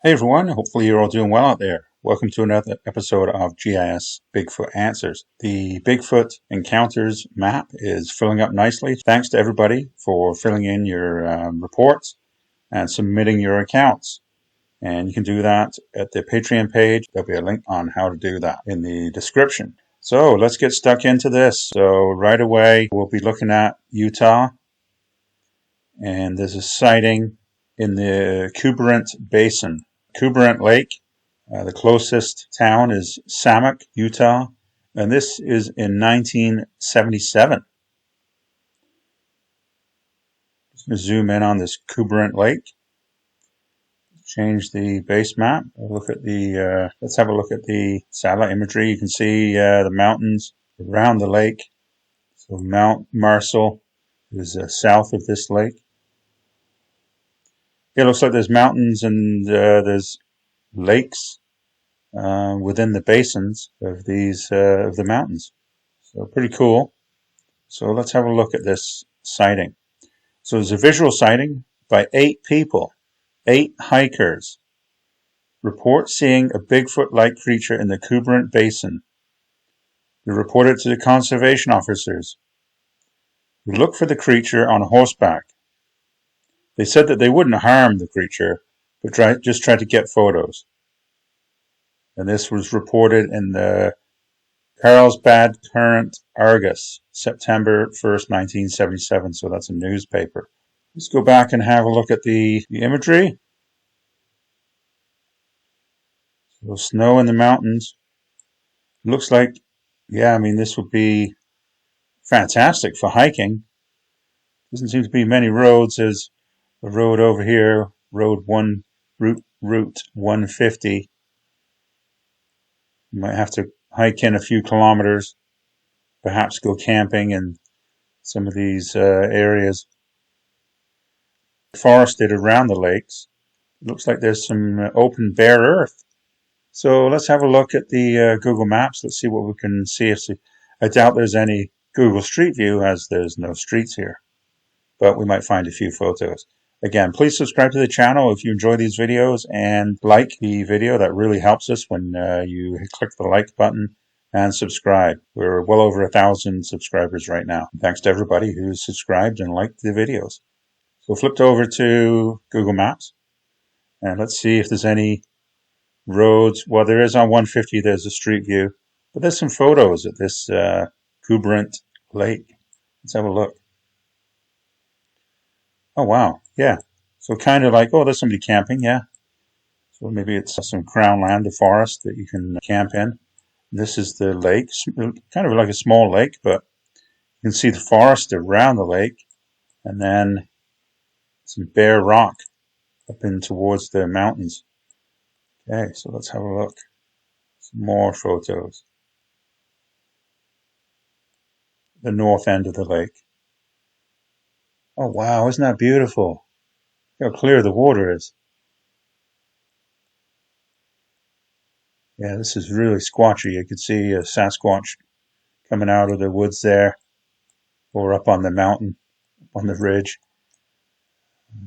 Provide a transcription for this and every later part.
Hey everyone, hopefully you're all doing well out there. Welcome to another episode of GIS Bigfoot Answers. The Bigfoot Encounters map is filling up nicely. Thanks to everybody for filling in your reports and submitting your accounts. And you can do that at the Patreon page. There'll be a link on how to do that in the description. So let's get stuck into this. So right away, we'll be looking at Utah. And there's a sighting in the Kuberent Basin. Kuberent Lake. The closest town is Samak, Utah, and this is in 1977. Just going to zoom in on this Kuberent Lake. Change the base map. Look at the. Let's have a look at the satellite imagery. You can see the mountains around the lake. So Mount Marcel is south of this lake. It looks like there's mountains and there's lakes within the basins of these of the mountains. So pretty cool. So let's have a look at this sighting. So there's a visual sighting by 8 people, 8 hikers. Report seeing a Bigfoot-like creature in the Kuberent Basin. They reported to the conservation officers, who looked for the creature on horseback. They said that they wouldn't harm the creature, but just tried to get photos. And this was reported in the Carlsbad Current Argus, September 1st, 1977. So that's a newspaper. Let's go back and have a look at the imagery. So snow in the mountains. Looks like, yeah, I mean, this would be fantastic for hiking. Doesn't seem to be many roads. There's a road over here, route 150. You might have to hike in a few kilometers, perhaps go camping in some of these areas. Forested around the lakes. It looks like there's some open bare earth. So let's have a look at the Google Maps. Let's see what we can see. I doubt there's any Google Street View, as there's no streets here, but we might find a few photos. Again, please subscribe to the channel if you enjoy these videos, and like the video. That really helps us when you click the like button and subscribe. We're well over 1,000 subscribers right now. Thanks to everybody who's subscribed and liked the videos. So flipped over to Google Maps, and let's see if there's any roads. Well, there is on 150, there's a street view, but there's some photos at this Kuberent Lake. Let's have a look. Oh, wow. Yeah. So kind of like, oh, there's somebody camping. Yeah. So maybe it's some crown land, a forest that you can camp in. This is the lake, kind of like a small lake, but you can see the forest around the lake, and then some bare rock up in towards the mountains. Okay, so let's have a look. Some more photos. The north end of the lake. Oh, wow, isn't that beautiful? Look how clear the water is. Yeah, this is really squatchy. You can see a Sasquatch coming out of the woods there, or up on the mountain, up on the ridge.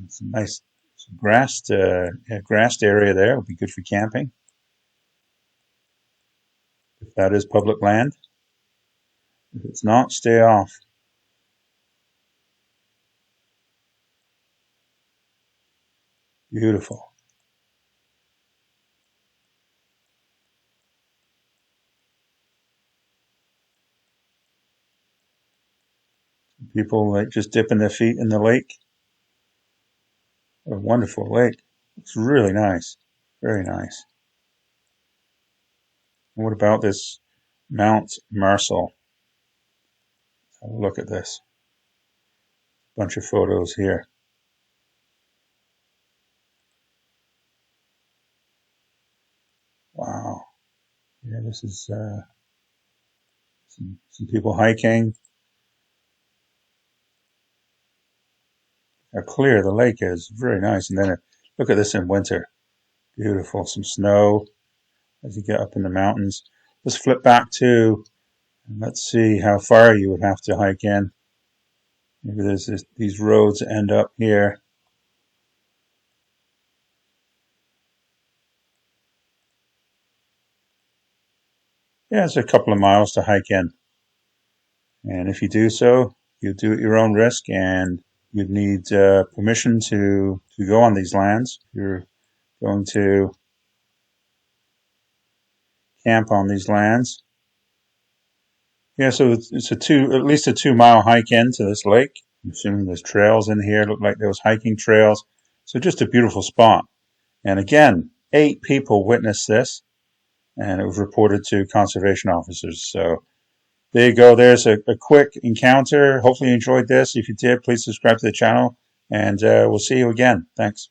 It's a nice grassed area there. It'll be good for camping, if that is public land. If it's not, stay off. Beautiful. People like just dipping their feet in the lake. What a wonderful lake. It's really nice. Very nice. And what about this Mount Marcel? Let's have a look at this. Bunch of photos here. Wow. Yeah, this is some people hiking. How clear the lake is. Very nice. And then look at this in winter. Beautiful. Some snow as you get up in the mountains. Let's flip back to, and let's see how far you would have to hike in. Maybe there's these roads end up here. Yeah, it's a couple of miles to hike in. And if you do so, you do it at your own risk, and you'd need permission to go on these lands. You're going to camp on these lands. Yeah, so it's at least a 2 mile hike into this lake. I'm assuming there's trails in here. Look like there was hiking trails. So just a beautiful spot. And again, 8 people witnessed this, and it was reported to conservation officers. So there you go. There's a quick encounter. Hopefully you enjoyed this. If you did, please subscribe to the channel, and we'll see you again. Thanks.